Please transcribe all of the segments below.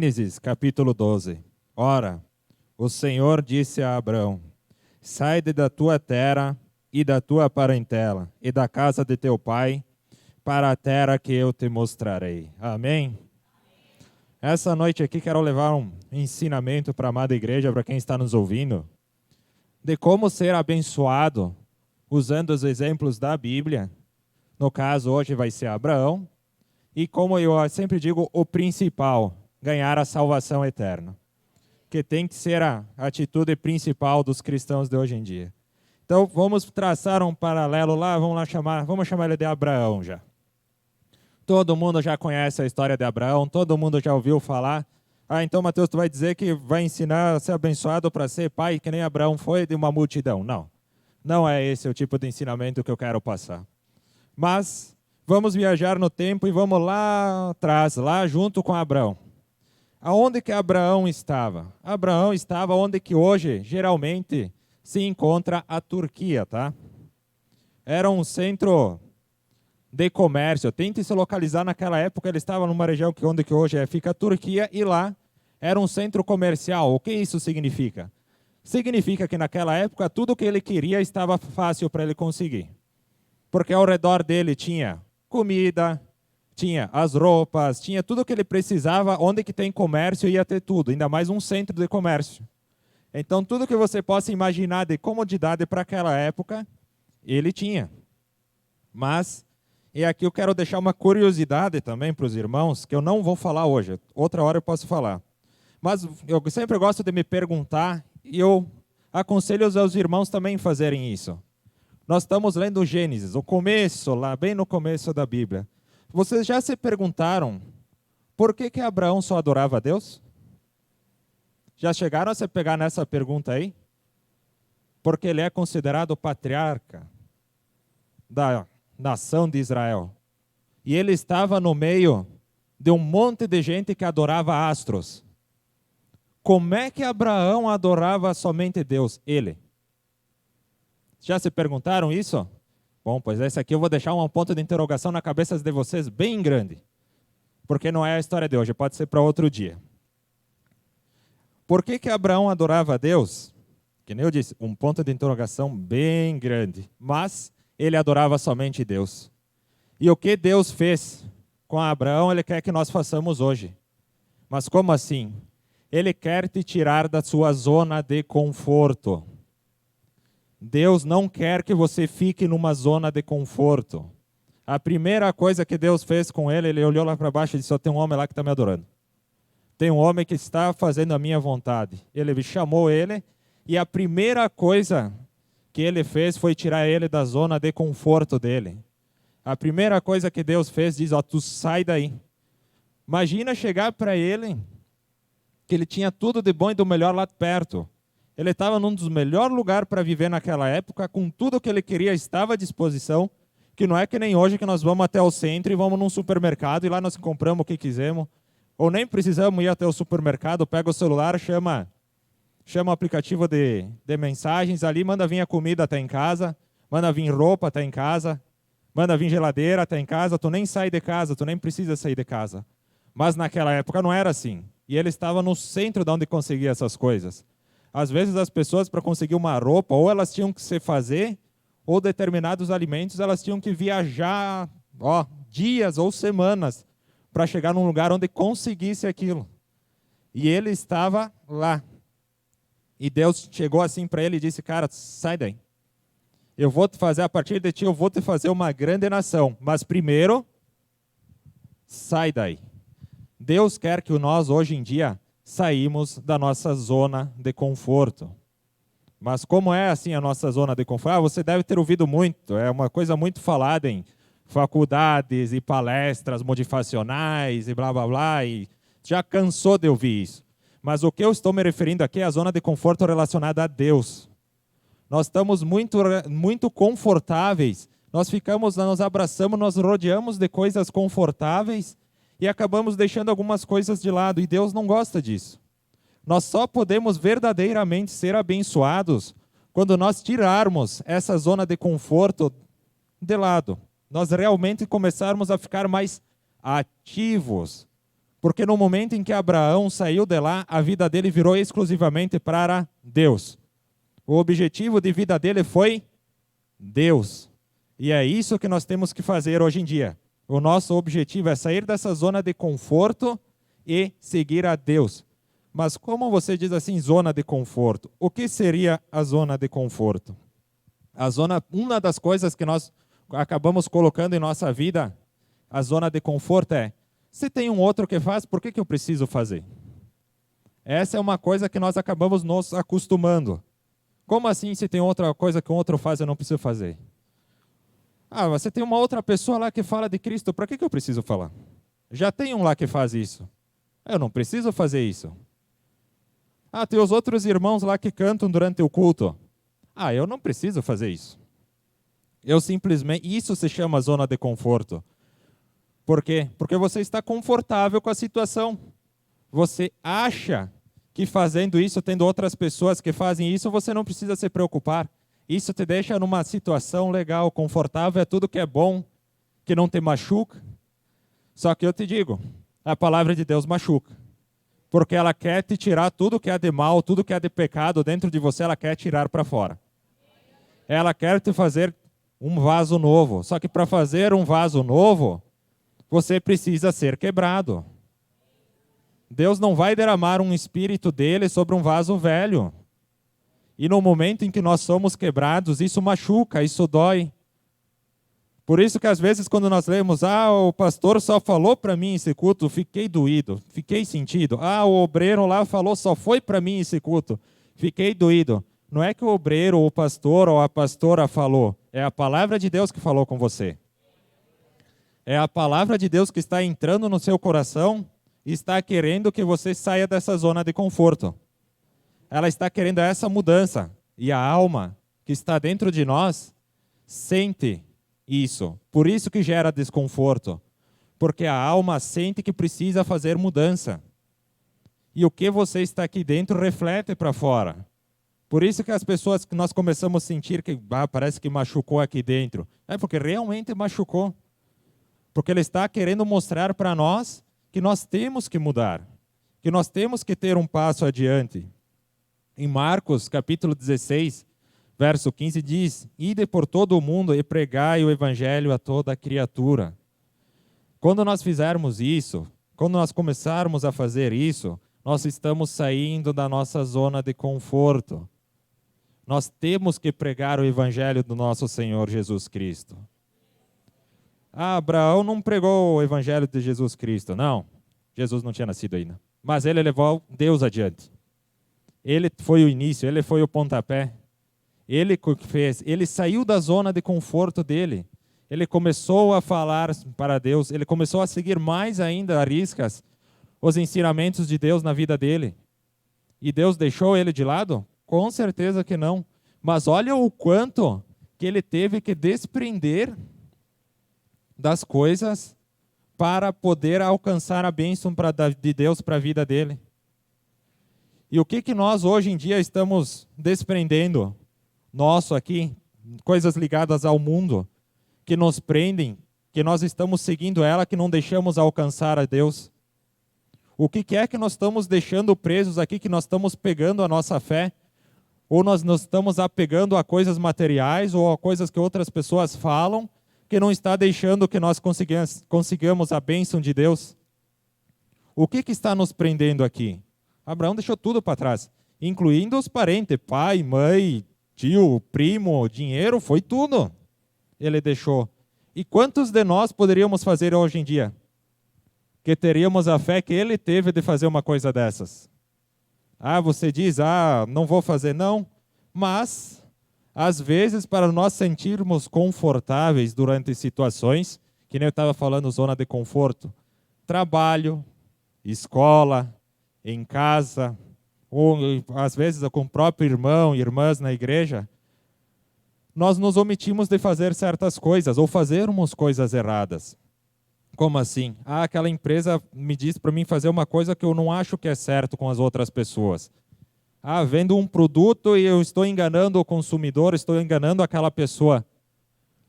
Gênesis capítulo 12. Ora, o Senhor disse a Abrão: sai da tua terra e da tua parentela e da casa de teu pai para a terra que eu te mostrarei. Amém? Essa noite aqui quero levar um ensinamento para a amada igreja, para quem está nos ouvindo, de como ser abençoado usando os exemplos da Bíblia. No caso, hoje vai ser Abraão. E como eu sempre digo, o principal, ganhar a salvação eterna. Que tem que ser a atitude principal dos cristãos de hoje em dia. Então, vamos traçar um paralelo lá, vamos chamar ele de Abraão já. Todo mundo já conhece a história de Abraão, todo mundo já ouviu falar. Então, Mateus, tu vai dizer que vai ensinar a ser abençoado para ser pai, que nem Abraão foi, de uma multidão. Não, não é esse o tipo de ensinamento que eu quero passar. Mas vamos viajar no tempo e vamos lá atrás, lá junto com Abraão. Aonde que Abraão estava? Abraão estava onde que hoje, geralmente, se encontra a Turquia, tá? Era um centro de comércio. Tente se localizar naquela época, ele estava numa região onde que hoje fica a Turquia, e lá era um centro comercial. O que isso significa? Significa que naquela época tudo que ele queria estava fácil para ele conseguir. Porque ao redor dele tinha comida, tinha as roupas, tinha tudo o que ele precisava. Onde que tem comércio ia ter tudo, ainda mais um centro de comércio. Então tudo que você possa imaginar de comodidade para aquela época, ele tinha. Mas, e aqui eu quero deixar uma curiosidade também para os irmãos, que eu não vou falar hoje, outra hora eu posso falar. Mas eu sempre gosto de me perguntar, e eu aconselho os irmãos também fazerem isso. Nós estamos lendo Gênesis, o começo, lá bem no começo da Bíblia. Vocês já se perguntaram por que Abraão só adorava a Deus? Já chegaram a se pegar nessa pergunta aí? Porque ele é considerado o patriarca da nação de Israel. E ele estava no meio de um monte de gente que adorava astros. Como é que Abraão adorava somente Deus? Ele. Já se perguntaram isso? Bom, pois esse aqui eu vou deixar um ponto de interrogação na cabeça de vocês bem grande. Porque não é a história de hoje, pode ser para outro dia. Por que Abraão adorava a Deus? Que nem eu disse, um ponto de interrogação bem grande. Mas ele adorava somente Deus. E o que Deus fez com Abraão, ele quer que nós façamos hoje. Mas como assim? Ele quer te tirar da sua zona de conforto. Deus não quer que você fique numa zona de conforto. A primeira coisa que Deus fez com ele, ele olhou lá para baixo e disse: tem um homem lá que está me adorando. Tem um homem que está fazendo a minha vontade. Ele chamou ele, e a primeira coisa que ele fez foi tirar ele da zona de conforto dele. A primeira coisa que Deus fez, diz: tu sai daí. Imagina chegar para ele, que ele tinha tudo de bom e do melhor lá perto. Ele estava num dos melhores lugares para viver naquela época, com tudo que ele queria estava à disposição, que não é que nem hoje que nós vamos até o centro e vamos num supermercado e lá nós compramos o que quisermos, ou nem precisamos ir até o supermercado, pega o celular, chama o aplicativo de mensagens ali, manda vir a comida até em casa, manda vir roupa até em casa, manda vir geladeira até em casa, tu nem sai de casa, tu nem precisa sair de casa. Mas naquela época não era assim, e ele estava no centro de onde conseguia essas coisas. Às vezes as pessoas, para conseguir uma roupa, ou elas tinham que se fazer, ou determinados alimentos, elas tinham que viajar dias ou semanas para chegar num lugar onde conseguisse aquilo. E ele estava lá. E Deus chegou assim para ele e disse: cara, sai daí. Eu vou te fazer, a partir de ti, eu vou te fazer uma grande nação. Mas primeiro, sai daí. Deus quer que nós, hoje em dia, saímos da nossa zona de conforto. Mas como é assim a nossa zona de conforto? Você deve ter ouvido muito, é uma coisa muito falada em faculdades e palestras motivacionais e blá blá blá, e já cansou de ouvir isso. Mas o que eu estou me referindo aqui é a zona de conforto relacionada a Deus. Nós estamos muito confortáveis, nós abraçamos, nós rodeamos de coisas confortáveis, e acabamos deixando algumas coisas de lado, e Deus não gosta disso. Nós só podemos verdadeiramente ser abençoados quando nós tirarmos essa zona de conforto de lado. Nós realmente começarmos a ficar mais ativos, Porque no momento em que Abraão saiu de lá, a vida dele virou exclusivamente para Deus. O objetivo de vida dele foi Deus. E é isso que nós temos que fazer hoje em dia. O nosso objetivo é sair dessa zona de conforto e seguir a Deus. Mas como você diz assim, zona de conforto? O que seria a zona de conforto? Uma das coisas que nós acabamos colocando em nossa vida, a zona de conforto é: se tem um outro que faz, por que eu preciso fazer? Essa é uma coisa que nós acabamos nos acostumando. Como assim, se tem outra coisa que um outro faz, eu não preciso fazer? Ah, você tem uma outra pessoa lá que fala de Cristo, para que eu preciso falar? Já tem um lá que faz isso. Eu não preciso fazer isso. Ah, tem os outros irmãos lá que cantam durante o culto. Ah, eu não preciso fazer isso. Eu simplesmente... Isso se chama zona de conforto. Por quê? Porque você está confortável com a situação. Você acha que fazendo isso, tendo outras pessoas que fazem isso, você não precisa se preocupar. Isso te deixa numa situação legal, confortável, é tudo que é bom, que não te machuca. Só que eu te digo, a palavra de Deus machuca. Porque ela quer te tirar tudo que é de mal, tudo que é de pecado dentro de você, ela quer tirar para fora. Ela quer te fazer um vaso novo. Só que para fazer um vaso novo, você precisa ser quebrado. Deus não vai derramar um espírito dele sobre um vaso velho. E no momento em que nós somos quebrados, isso machuca, isso dói. Por isso que às vezes quando nós lemos, o pastor só falou para mim esse culto, fiquei doído, fiquei sentido. O obreiro lá falou, só foi para mim esse culto, fiquei doído. Não é que o obreiro, o pastor ou a pastora falou, é a palavra de Deus que falou com você. É a palavra de Deus que está entrando no seu coração e está querendo que você saia dessa zona de conforto. Ela está querendo essa mudança. E a alma que está dentro de nós sente isso. Por isso que gera desconforto. Porque a alma sente que precisa fazer mudança. E o que você está aqui dentro reflete para fora. Por isso que as pessoas que nós começamos a sentir que parece que machucou aqui dentro. É porque realmente machucou. Porque ele está querendo mostrar para nós que nós temos que mudar. Que nós temos que ter um passo adiante. Em Marcos, capítulo 16, verso 15, diz: Ide por todo o mundo e pregai o evangelho a toda criatura. Quando nós fizermos isso, quando nós começarmos a fazer isso, nós estamos saindo da nossa zona de conforto. Nós temos que pregar o evangelho do nosso Senhor Jesus Cristo. Abraão não pregou o evangelho de Jesus Cristo, não. Jesus não tinha nascido ainda. Mas ele levou Deus adiante. Ele foi o início, ele foi o pontapé. Ele fez, ele saiu da zona de conforto dele. Ele começou a falar para Deus, ele começou a seguir mais ainda a riscas os ensinamentos de Deus na vida dele. E Deus deixou ele de lado? Com certeza que não. Mas olha o quanto que ele teve que desprender das coisas para poder alcançar a bênção de Deus para a vida dele. E o que nós hoje em dia estamos desprendendo? Nosso aqui, coisas ligadas ao mundo, que nos prendem, que nós estamos seguindo ela, que não deixamos alcançar a Deus. O que é que nós estamos deixando presos aqui, que nós estamos pegando a nossa fé? Ou nós nos estamos apegando a coisas materiais ou a coisas que outras pessoas falam, que não está deixando que nós consigamos a bênção de Deus? O que está nos prendendo aqui? Abraão deixou tudo para trás, incluindo os parentes, pai, mãe, tio, primo, dinheiro, foi tudo. Ele deixou. E quantos de nós poderíamos fazer hoje em dia? Que teríamos a fé que ele teve de fazer uma coisa dessas. Você diz, não vou fazer, não. Mas, às vezes, para nós sentirmos confortáveis durante situações, que nem eu estava falando, zona de conforto, trabalho, escola, em casa, ou às vezes com o próprio irmão e irmãs na igreja, nós nos omitimos de fazer certas coisas, ou fazermos coisas erradas. Como assim? Aquela empresa me diz para mim fazer uma coisa que eu não acho que é certo com as outras pessoas. Vendo um produto e eu estou enganando o consumidor, estou enganando aquela pessoa.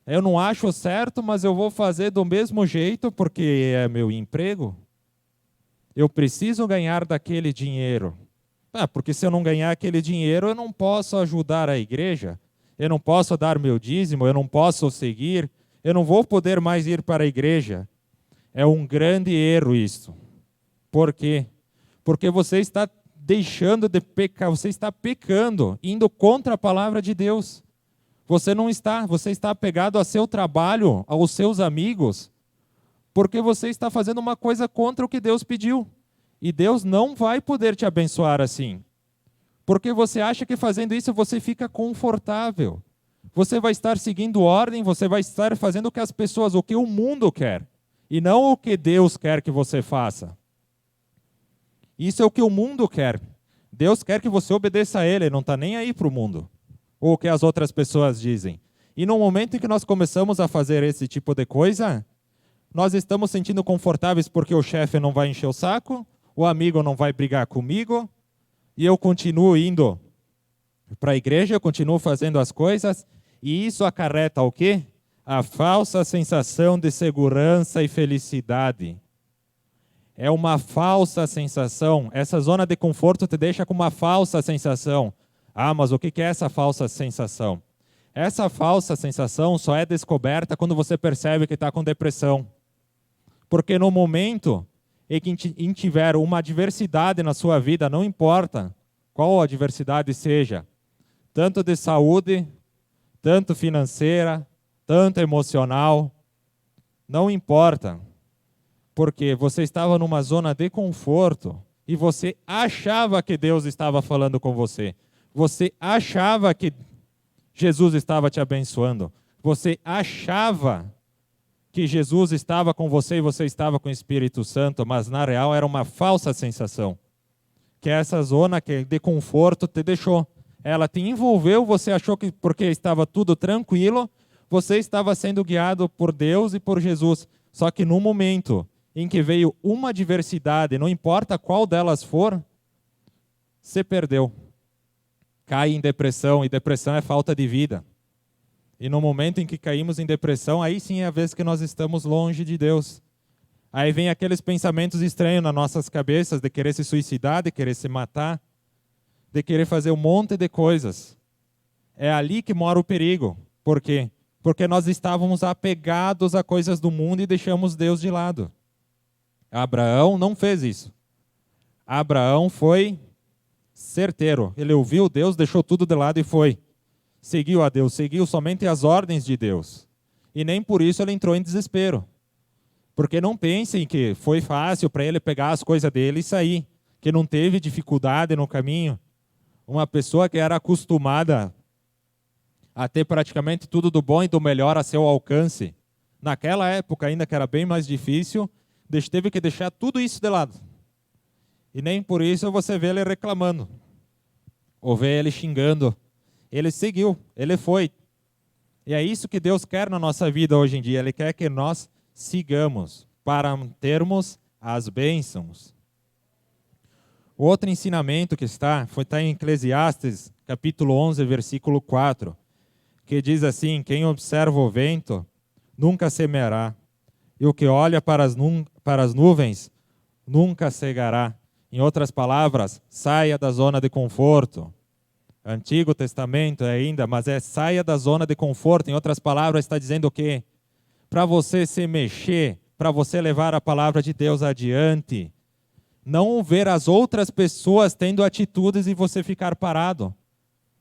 Eu não acho certo, mas eu vou fazer do mesmo jeito porque é meu emprego. Eu preciso ganhar daquele dinheiro. Porque se eu não ganhar aquele dinheiro, eu não posso ajudar a igreja, eu não posso dar meu dízimo, eu não posso seguir, eu não vou poder mais ir para a igreja. É um grande erro isso. Por quê? Porque você está deixando de pecar, você está pecando, indo contra a palavra de Deus. Você não está, você está apegado ao seu trabalho, aos seus amigos, porque você está fazendo uma coisa contra o que Deus pediu. E Deus não vai poder te abençoar assim. Porque você acha que fazendo isso você fica confortável. Você vai estar seguindo ordem, você vai estar fazendo o que as pessoas, o que o mundo quer, e não o que Deus quer que você faça. Isso é o que o mundo quer. Deus quer que você obedeça a Ele, não está nem aí para o mundo, ou o que as outras pessoas dizem. E no momento em que nós começamos a fazer esse tipo de coisa, nós estamos sentindo confortáveis porque o chefe não vai encher o saco, o amigo não vai brigar comigo, e eu continuo indo para a igreja, eu continuo fazendo as coisas, e isso acarreta o quê? A falsa sensação de segurança e felicidade. É uma falsa sensação. Essa zona de conforto te deixa com uma falsa sensação. Mas o que é essa falsa sensação? Essa falsa sensação só é descoberta quando você percebe que está com depressão. Porque no momento em que tiver uma adversidade na sua vida, não importa qual a adversidade seja, tanto de saúde, tanto financeira, tanto emocional, não importa. Porque você estava numa zona de conforto e você achava que Deus estava falando com você. Você achava que Jesus estava te abençoando. Você achava que Jesus estava com você e você estava com o Espírito Santo, mas na real era uma falsa sensação. Que essa zona de conforto te deixou. Ela te envolveu, você achou que porque estava tudo tranquilo, você estava sendo guiado por Deus e por Jesus. Só que no momento em que veio uma adversidade, não importa qual delas for, você perdeu. Cai em depressão, e depressão é falta de vida. E no momento em que caímos em depressão, aí sim é a vez que nós estamos longe de Deus. Aí vem aqueles pensamentos estranhos nas nossas cabeças, de querer se suicidar, de querer se matar, de querer fazer um monte de coisas. É ali que mora o perigo. Por quê? Porque nós estávamos apegados a coisas do mundo e deixamos Deus de lado. Abraão não fez isso. Abraão foi certeiro. Ele ouviu Deus, deixou tudo de lado e foi. Seguiu a Deus, seguiu somente as ordens de Deus. E nem por isso ele entrou em desespero. Porque não pensem que foi fácil para ele pegar as coisas dele e sair. Que não teve dificuldade no caminho. Uma pessoa que era acostumada a ter praticamente tudo do bom e do melhor a seu alcance. Naquela época ainda que era bem mais difícil, teve que deixar tudo isso de lado. E nem por isso você vê ele reclamando. Ou vê ele xingando. Ele seguiu, ele foi. E é isso que Deus quer na nossa vida hoje em dia. Ele quer que nós sigamos para termos as bênçãos. O outro ensinamento que está em Eclesiastes, capítulo 11, versículo 4, que diz assim: quem observa o vento nunca semeará, e o que olha para as nuvens nunca cegará. Em outras palavras, saia da zona de conforto. Antigo Testamento ainda, mas saia da zona de conforto. Em outras palavras, está dizendo o quê? Para você se mexer, para você levar a palavra de Deus adiante. Não ver as outras pessoas tendo atitudes e você ficar parado.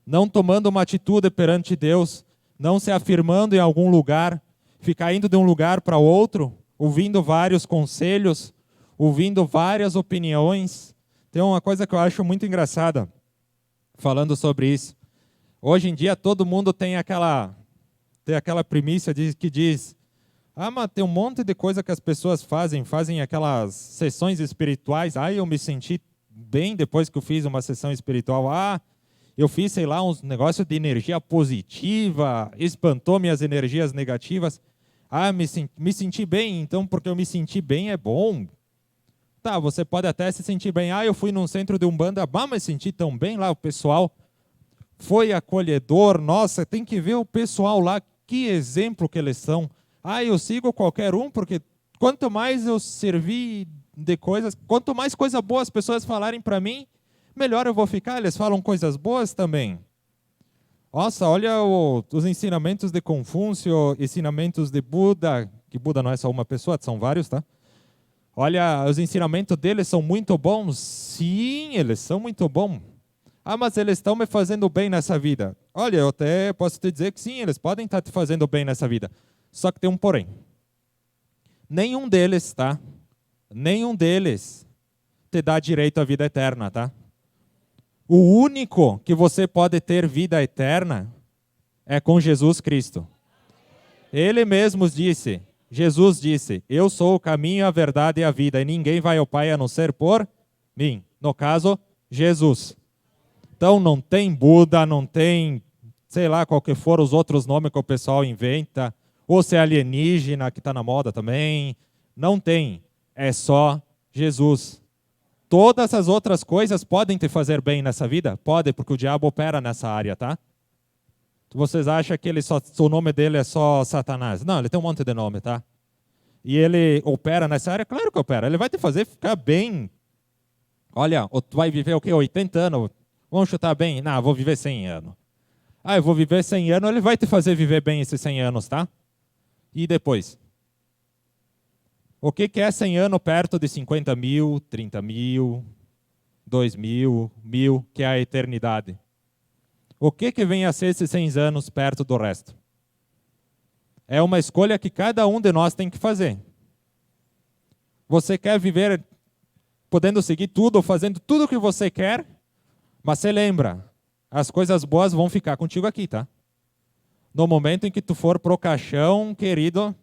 Não tomando uma atitude perante Deus. Não se afirmando em algum lugar. Ficar indo de um lugar para outro, ouvindo vários conselhos, ouvindo várias opiniões. Tem uma coisa que eu acho muito engraçada, falando sobre isso. Hoje em dia todo mundo tem aquela primícia que diz: mas tem um monte de coisa que as pessoas fazem aquelas sessões espirituais. Eu me senti bem depois que eu fiz uma sessão espiritual. Eu fiz, uns negócios de energia positiva, espantou minhas energias negativas. Me senti bem, então porque eu me senti bem é bom. Tá, você pode até se sentir bem. Eu fui num centro de Umbanda, mas senti tão bem lá, o pessoal foi acolhedor. Nossa, tem que ver o pessoal lá, que exemplo que eles são. Eu sigo qualquer um, porque quanto mais eu servi de coisas. Quanto mais coisa boa as pessoas falarem para mim, melhor eu vou ficar. Eles falam coisas boas também. Nossa, olha os ensinamentos de Confúcio, ensinamentos de Buda, que Buda não é só uma pessoa, são vários, tá? Olha, os ensinamentos deles são muito bons. Sim, eles são muito bons. Ah, mas eles estão me fazendo bem nessa vida. Olha, eu até posso te dizer que sim, eles podem estar te fazendo bem nessa vida. Só que tem um porém. Nenhum deles, tá? Nenhum deles te dá direito à vida eterna, tá? O único que você pode ter vida eterna é com Jesus Cristo. Ele mesmo disse, Jesus disse, eu sou o caminho, a verdade e a vida, e ninguém vai ao Pai a não ser por mim. No caso, Jesus. Então não tem Buda, não tem, sei lá, qual que for os outros nomes que o pessoal inventa, ou se é alienígena, que está na moda também. Não tem. É só Jesus. Todas as outras coisas podem te fazer bem nessa vida? Pode, porque o diabo opera nessa área, tá? Vocês acham que o nome dele é só Satanás? Não, ele tem um monte de nome, tá? E ele opera nessa área? Claro que opera. Ele vai te fazer ficar bem. Olha, tu vai viver o quê? 80 anos? Vamos chutar bem? Não, vou viver 100 anos. Ah, eu vou viver 100 anos, ele vai te fazer viver bem esses 100 anos, tá? E depois? O que é 100 anos perto de 50 mil, 30 mil, 2 mil, 1000, que é a eternidade? O que vem a ser esses 100 anos perto do resto? É uma escolha que cada um de nós tem que fazer. Você quer viver podendo seguir tudo, fazendo tudo o que você quer, mas você lembra, as coisas boas vão ficar contigo aqui, tá? No momento em que tu for pro caixão, querido,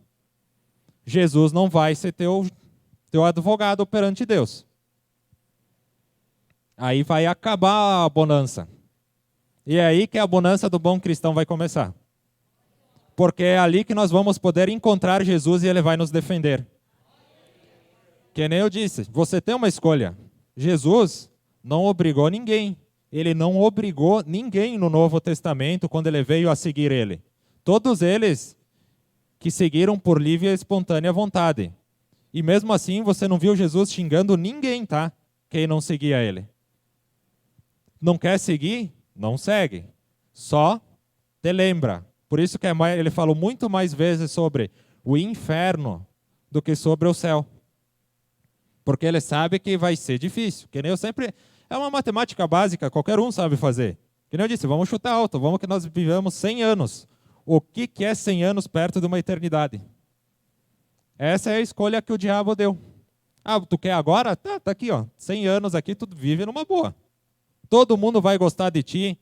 Jesus não vai ser teu advogado perante Deus. Aí vai acabar a bonança. E é aí que a bonança do bom cristão vai começar. Porque é ali que nós vamos poder encontrar Jesus e Ele vai nos defender. Que nem eu disse, você tem uma escolha. Jesus não obrigou ninguém. Ele não obrigou ninguém no Novo Testamento quando Ele veio a seguir Ele. Todos eles que seguiram por livre e espontânea vontade. E mesmo assim, você não viu Jesus xingando ninguém, tá? Quem não seguia Ele. Não quer seguir? Não segue. Só te lembra. Por isso que ele falou muito mais vezes sobre o inferno do que sobre o céu. Porque ele sabe que vai ser difícil. Que nem eu sempre... É uma matemática básica, qualquer um sabe fazer. Que nem eu disse, vamos chutar alto, vamos que nós vivamos 100 anos. O que é 100 anos perto de uma eternidade? Essa é a escolha que o diabo deu. Ah, tu quer agora? Tá aqui, ó. 100 anos aqui, tu vive numa boa. Todo mundo vai gostar de ti,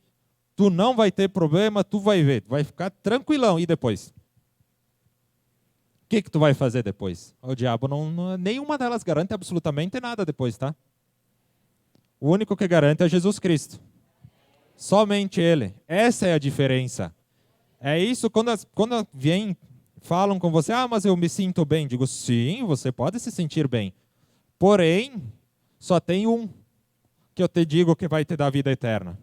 tu não vai ter problema, tu vai ver, tu vai ficar tranquilão. E depois? O que tu vai fazer depois? O diabo nenhuma delas garante absolutamente nada depois, tá? O único que garante é Jesus Cristo. Somente Ele. Essa é a diferença. É isso, quando falam com você, ah, mas eu me sinto bem. Digo, sim, você pode se sentir bem. Porém, só tem um que eu te digo que vai te dar vida eterna.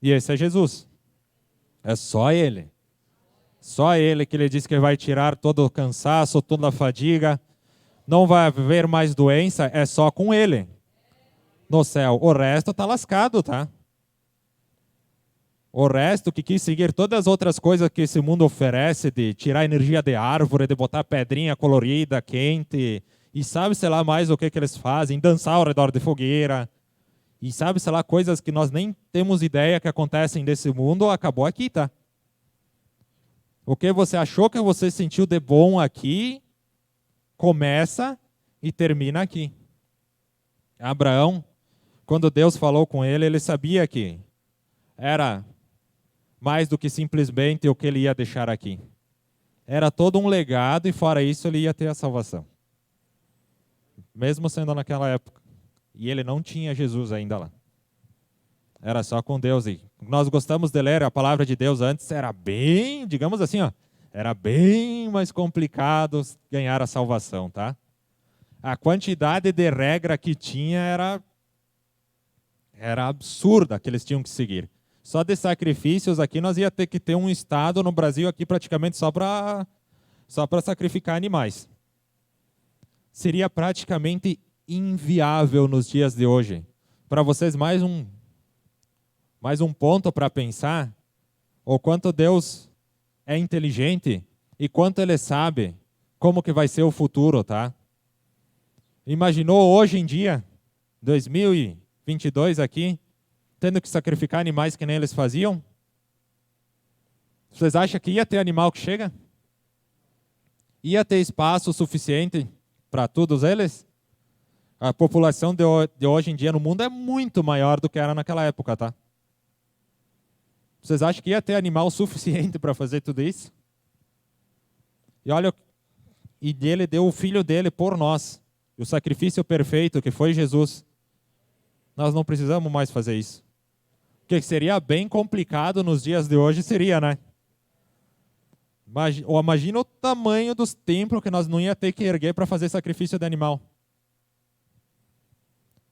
E esse é Jesus. É só Ele. Só Ele que Ele diz que vai tirar todo o cansaço, toda a fadiga. Não vai haver mais doença, é só com Ele. No céu. O resto está lascado, tá? O resto que quis seguir todas as outras coisas que esse mundo oferece, de tirar energia de árvore, de botar pedrinha colorida, quente, e sabe, sei lá, mais o que eles fazem, dançar ao redor de fogueira, e sabe, sei lá, coisas que nós nem temos ideia que acontecem nesse mundo, acabou aqui, tá? O que você achou que você sentiu de bom aqui, começa e termina aqui. Abraão, quando Deus falou com ele, ele sabia que era mais do que simplesmente o que ele ia deixar aqui. Era todo um legado e fora isso ele ia ter a salvação. Mesmo sendo naquela época. E ele não tinha Jesus ainda lá. Era só com Deus. E nós gostamos de ler a palavra de Deus antes, era bem, digamos assim, ó, era bem mais complicado ganhar a salvação, tá? A quantidade de regra que tinha era absurda que eles tinham que seguir. Só de sacrifícios aqui nós ia ter que ter um estado no Brasil aqui praticamente só para sacrificar animais. Seria praticamente inviável nos dias de hoje. Para vocês, mais um ponto para pensar, o quanto Deus é inteligente e quanto Ele sabe como que vai ser o futuro, tá? Imaginou hoje em dia, 2022 aqui, tendo que sacrificar animais que nem eles faziam? Vocês acham que ia ter animal que chega? Ia ter espaço suficiente para todos eles? A população de hoje em dia no mundo é muito maior do que era naquela época, tá? Vocês acham que ia ter animal suficiente para fazer tudo isso? E olha, e ele deu o filho dele por nós. O sacrifício perfeito que foi Jesus. Nós não precisamos mais fazer isso. O que seria bem complicado nos dias de hoje seria, né? Imagina o tamanho dos templos que nós não ia ter que erguer para fazer sacrifício de animal.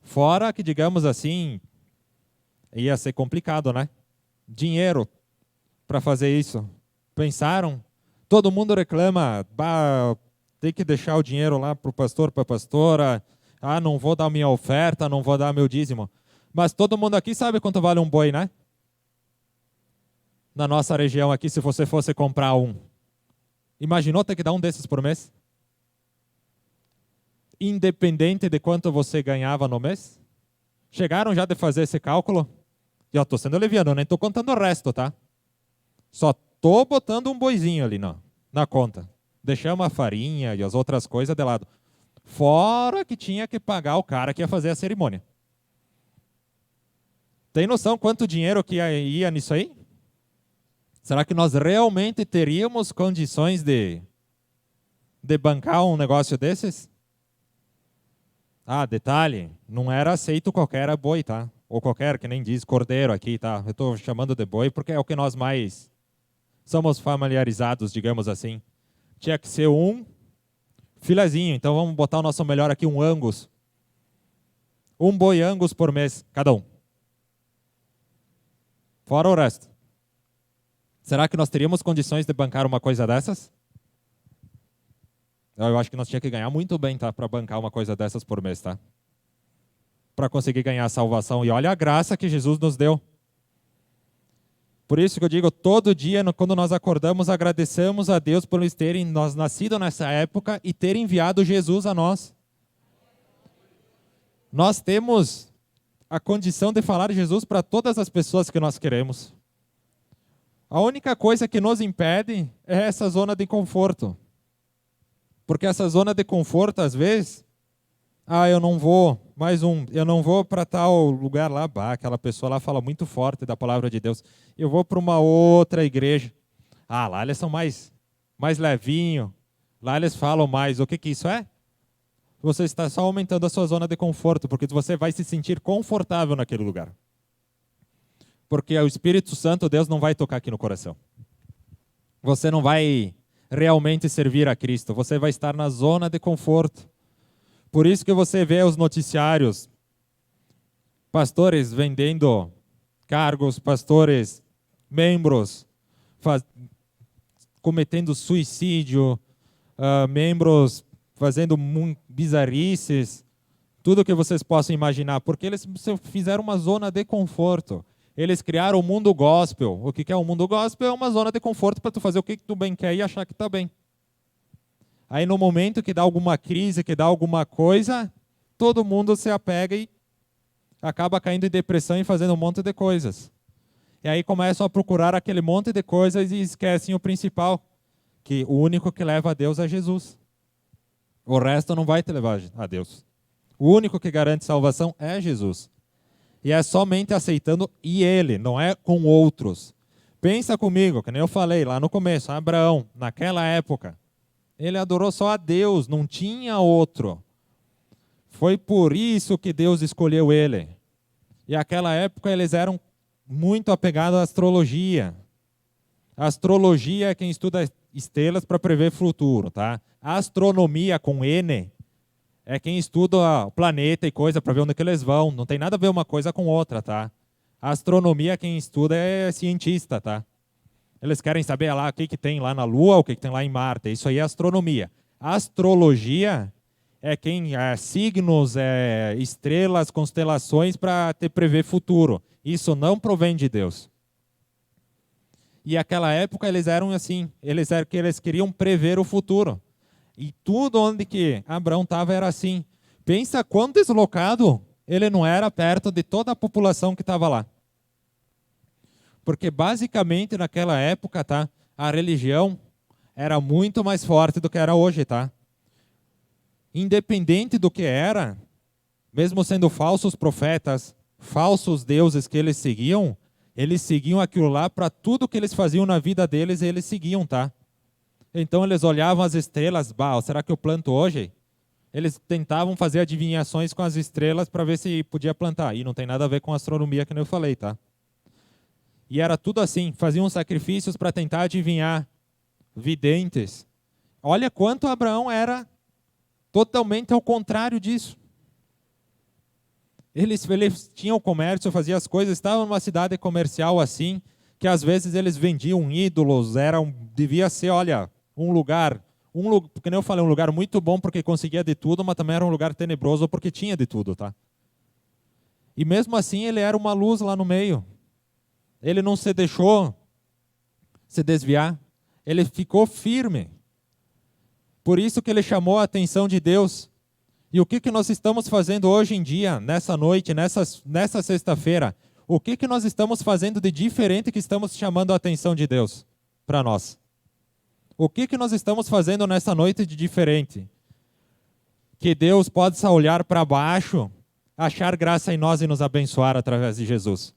Fora que, digamos assim, ia ser complicado, né? Dinheiro para fazer isso. Pensaram? Todo mundo reclama, tem que deixar o dinheiro lá para o pastor, para a pastora. Ah, não vou dar minha oferta, não vou dar meu dízimo. Mas todo mundo aqui sabe quanto vale um boi, né? Na nossa região aqui, se você fosse comprar um. Imaginou ter que dar um desses por mês? Independente de quanto você ganhava no mês? Chegaram já de fazer esse cálculo? E eu estou sendo leviano, nem estou contando o resto, tá? Só estou botando um boizinho ali na conta. Deixamos a farinha e as outras coisas de lado. Fora que tinha que pagar o cara que ia fazer a cerimônia. Tem noção quanto dinheiro que ia nisso aí? Será que nós realmente teríamos condições de bancar um negócio desses? Ah, detalhe, não era aceito qualquer boi, tá? Ou qualquer, que nem diz, cordeiro aqui, tá? Eu estou chamando de boi porque é o que nós mais somos familiarizados, digamos assim. Tinha que ser um filezinho, então vamos botar o nosso melhor aqui, um Angus. Um boi Angus por mês, cada um. Fora o resto. Será que nós teríamos condições de bancar uma coisa dessas? Eu acho que nós tínhamos que ganhar muito bem, tá? Para bancar uma coisa dessas por mês, tá? Para conseguir ganhar a salvação. E olha a graça que Jesus nos deu. Por isso que eu digo, todo dia, quando nós acordamos, agradecemos a Deus por terem nós nascido nessa época e ter enviado Jesus a nós. Nós temos a condição de falar de Jesus para todas as pessoas que nós queremos. A única coisa que nos impede é essa zona de conforto. Porque essa zona de conforto, às vezes, eu não vou, eu não vou para tal lugar lá, aquela pessoa lá fala muito forte da palavra de Deus. Eu vou para uma outra igreja. Lá eles são mais levinho, lá eles falam mais. O que isso é? Você está só aumentando a sua zona de conforto, porque você vai se sentir confortável naquele lugar. Porque o Espírito Santo, Deus não vai tocar aqui no coração. Você não vai realmente servir a Cristo. Você vai estar na zona de conforto. Por isso que você vê os noticiários, pastores vendendo cargos, pastores, membros, cometendo suicídio, membros fazendo bizarrices, tudo que vocês possam imaginar, porque eles fizeram uma zona de conforto. Eles criaram o mundo gospel. O que é o mundo gospel? É uma zona de conforto para tu fazer o que tu bem quer e achar que está bem. Aí no momento que dá alguma crise, que dá alguma coisa, todo mundo se apega e acaba caindo em depressão e fazendo um monte de coisas. E aí começam a procurar aquele monte de coisas e esquecem o principal, que o único que leva a Deus é Jesus. O resto não vai te levar a Deus. O único que garante salvação é Jesus. E é somente aceitando Ele, não é com outros. Pensa comigo, que nem eu falei lá no começo, Abraão, naquela época, ele adorou só a Deus, não tinha outro. Foi por isso que Deus escolheu ele. E naquela época eles eram muito apegados à astrologia. A astrologia é quem estuda estrelas para prever o futuro, tá? A astronomia com N é quem estuda o planeta e coisa para ver onde que eles vão. Não tem nada a ver uma coisa com outra, tá? A astronomia, quem estuda é cientista, tá? Eles querem saber lá o que tem lá na Lua, o que tem lá em Marte. Isso aí é astronomia. A astrologia quem signos, estrelas, constelações para te prever futuro. Isso não provém de Deus. E naquela época eles eram assim, eles queriam prever o futuro. E tudo onde que Abraão estava era assim. Pensa quão deslocado ele não era perto de toda a população que estava lá. Porque basicamente naquela época, tá, a religião era muito mais forte do que era hoje, tá? Independente do que era, mesmo sendo falsos profetas, falsos deuses que eles seguiam aquilo lá para tudo que eles faziam na vida deles, eles seguiam, tá? Então eles olhavam as estrelas, será que eu planto hoje? Eles tentavam fazer adivinhações com as estrelas para ver se podia plantar. E não tem nada a ver com astronomia que eu falei, tá? E era tudo assim, faziam sacrifícios para tentar adivinhar, videntes. Olha quanto Abraão era totalmente ao contrário disso. Eles tinham comércio, faziam as coisas, estavam numa cidade comercial assim, que às vezes eles vendiam ídolos, devia ser, olha, um lugar, porque nem eu falei, um lugar muito bom porque conseguia de tudo, mas também era um lugar tenebroso porque tinha de tudo, tá? E mesmo assim ele era uma luz lá no meio. Ele não se deixou se desviar, ele ficou firme. Por isso que ele chamou a atenção de Deus. E o que nós estamos fazendo hoje em dia, nessa noite, nessa sexta-feira? O que nós estamos fazendo de diferente que estamos chamando a atenção de Deus para nós? O que nós estamos fazendo nessa noite de diferente? Que Deus possa olhar para baixo, achar graça em nós e nos abençoar através de Jesus.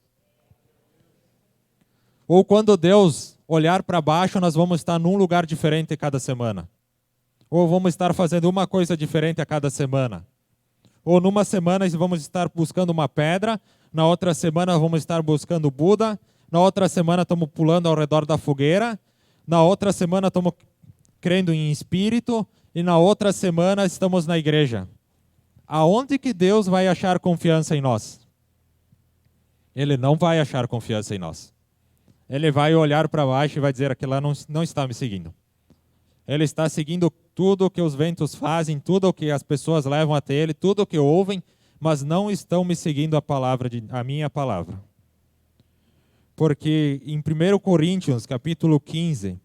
Ou quando Deus olhar para baixo, nós vamos estar num lugar diferente cada semana. Ou vamos estar fazendo uma coisa diferente a cada semana. Ou numa semana vamos estar buscando uma pedra, na outra semana vamos estar buscando Buda, na outra semana estamos pulando ao redor da fogueira, na outra semana estamos crendo em espírito, e na outra semana estamos na igreja. Aonde que Deus vai achar confiança em nós? Ele não vai achar confiança em nós. Ele vai olhar para baixo e vai dizer, aquele lá não está me seguindo. Ele está seguindo tudo o que os ventos fazem, tudo o que as pessoas levam até ele, tudo o que ouvem, mas não estão me seguindo a minha palavra. Porque em 1 Coríntios, capítulo 15,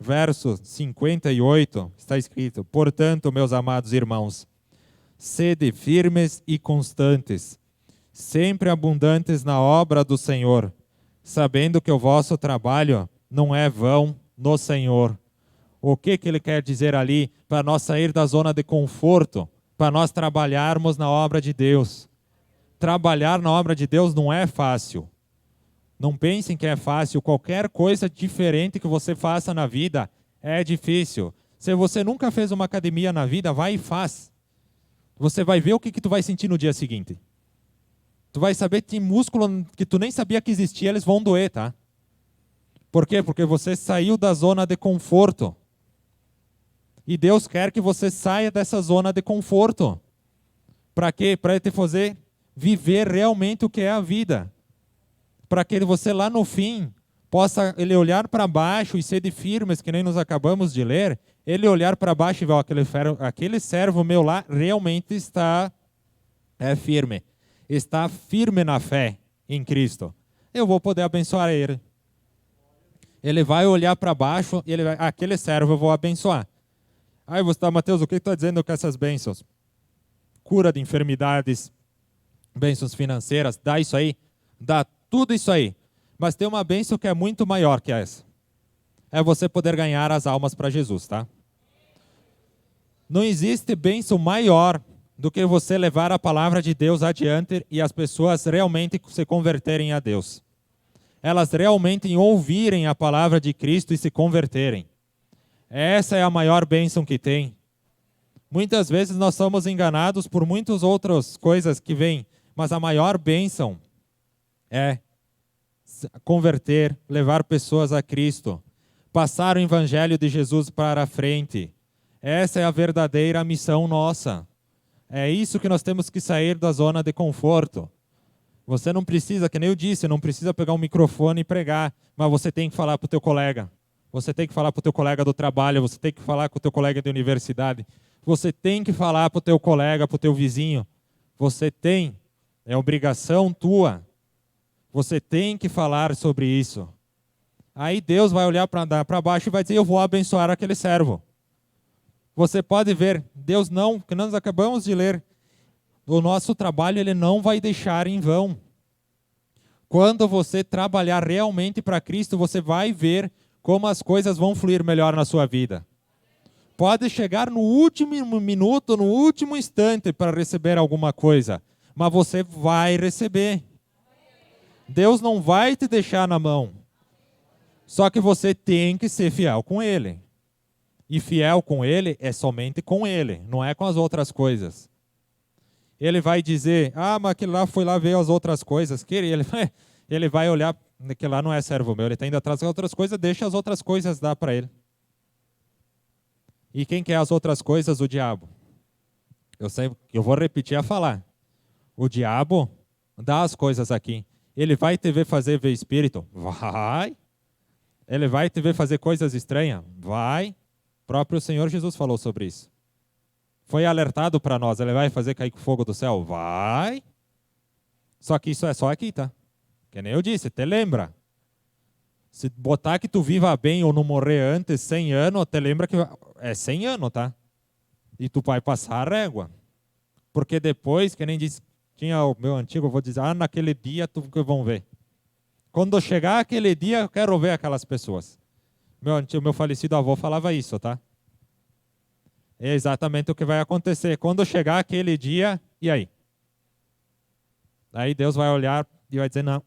verso 58, está escrito: portanto, meus amados irmãos, sede firmes e constantes, sempre abundantes na obra do Senhor, sabendo que o vosso trabalho não é vão no Senhor. O que ele quer dizer ali? Para nós sair da zona de conforto, para nós trabalharmos na obra de Deus. Trabalhar na obra de Deus não é fácil. Não pensem que é fácil. Qualquer coisa diferente que você faça na vida é difícil. Se você nunca fez uma academia na vida, vai e faz. Você vai ver o que tu vai sentir no dia seguinte. Tu vai saber que tem músculo que tu nem sabia que existia, eles vão doer, tá? Por quê? Porque você saiu da zona de conforto. E Deus quer que você saia dessa zona de conforto. Para quê? Para te fazer viver realmente o que é a vida. Para que você lá no fim possa ele olhar para baixo e ser de firmes, que nem nós acabamos de ler, ele olhar para baixo e ver, aquele servo meu lá realmente está firme. Está firme na fé em Cristo. Eu vou poder abençoar ele. Ele vai olhar para baixo e aquele servo eu vou abençoar. Aí você está, Mateus, o que está dizendo com essas bênçãos? Cura de enfermidades, bênçãos financeiras, dá isso aí, dá tudo isso aí. Mas tem uma bênção que é muito maior que essa. É você poder ganhar as almas para Jesus, tá? Não existe bênção maior do que você levar a palavra de Deus adiante e as pessoas realmente se converterem a Deus. Elas realmente ouvirem a palavra de Cristo e se converterem. Essa é a maior bênção que tem. Muitas vezes nós somos enganados por muitas outras coisas que vêm, mas a maior bênção é converter, levar pessoas a Cristo, passar o evangelho de Jesus para a frente. Essa é a verdadeira missão nossa. É isso que nós temos que sair da zona de conforto. Você não precisa, que nem eu disse, não precisa pegar um microfone e pregar, mas você tem que falar para o teu colega. Você tem que falar para o teu colega do trabalho, você tem que falar com o teu colega de universidade, você tem que falar para o teu colega, para o teu vizinho. Você tem, é obrigação tua. Você tem que falar sobre isso. Aí Deus vai olhar para baixo e vai dizer, eu vou abençoar aquele servo. Você pode ver, Deus não, que nós acabamos de ler, o nosso trabalho ele não vai deixar em vão. Quando você trabalhar realmente para Cristo, você vai ver como as coisas vão fluir melhor na sua vida. Pode chegar no último minuto, no último instante para receber alguma coisa, mas você vai receber. Deus não vai te deixar na mão. Só que você tem que ser fiel com Ele. E fiel com Ele é somente com Ele, não é com as outras coisas. Ele vai dizer, mas aquele lá foi lá ver as outras coisas. Ele vai olhar, que lá não é servo meu, ele está indo atrás das outras coisas, deixa as outras coisas dar para ele. E quem quer as outras coisas? O diabo. Eu vou repetir a falar. O diabo dá as coisas aqui. Ele vai te ver fazer ver espírito? Vai. Ele vai te ver fazer coisas estranhas? Vai. O próprio Senhor Jesus falou sobre isso. Foi alertado para nós, ele vai fazer cair fogo do céu? Vai. Só que isso é só aqui, tá? Que nem eu disse, te lembra. Se botar que tu viva bem ou não morrer antes, 100 anos, te lembra que é 100 anos, tá? E tu vai passar a régua. Porque depois, que nem disse, tinha o meu antigo, eu vou dizer, naquele dia tu que vão ver. Quando chegar aquele dia, eu quero ver aquelas pessoas. Meu falecido avô falava isso, tá? É exatamente o que vai acontecer. Quando chegar aquele dia, e aí? Aí Deus vai olhar e vai dizer, não,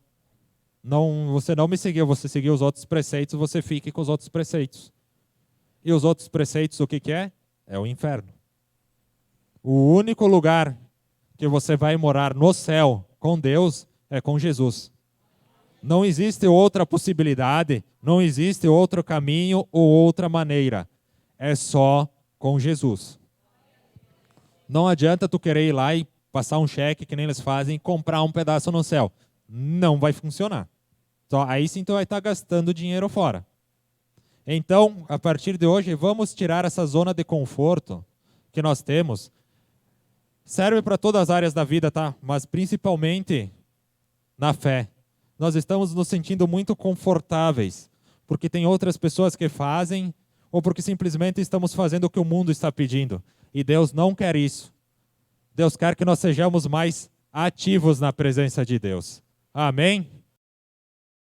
você não me seguiu, você seguiu os outros preceitos, você fique com os outros preceitos. E os outros preceitos, o que é? É o inferno. O único lugar que você vai morar no céu com Deus é com Jesus. Não existe outra possibilidade, não existe outro caminho ou outra maneira. É só com Jesus. Não adianta tu querer ir lá e passar um cheque, que nem eles fazem, e comprar um pedaço no céu. Não vai funcionar. Então, aí sim tu vai estar gastando dinheiro fora. Então, a partir de hoje, vamos tirar essa zona de conforto que nós temos. Serve para todas as áreas da vida, tá? Mas principalmente na fé. Nós estamos nos sentindo muito confortáveis, porque tem outras pessoas que fazem, ou porque simplesmente estamos fazendo o que o mundo está pedindo. E Deus não quer isso. Deus quer que nós sejamos mais ativos na presença de Deus. Amém?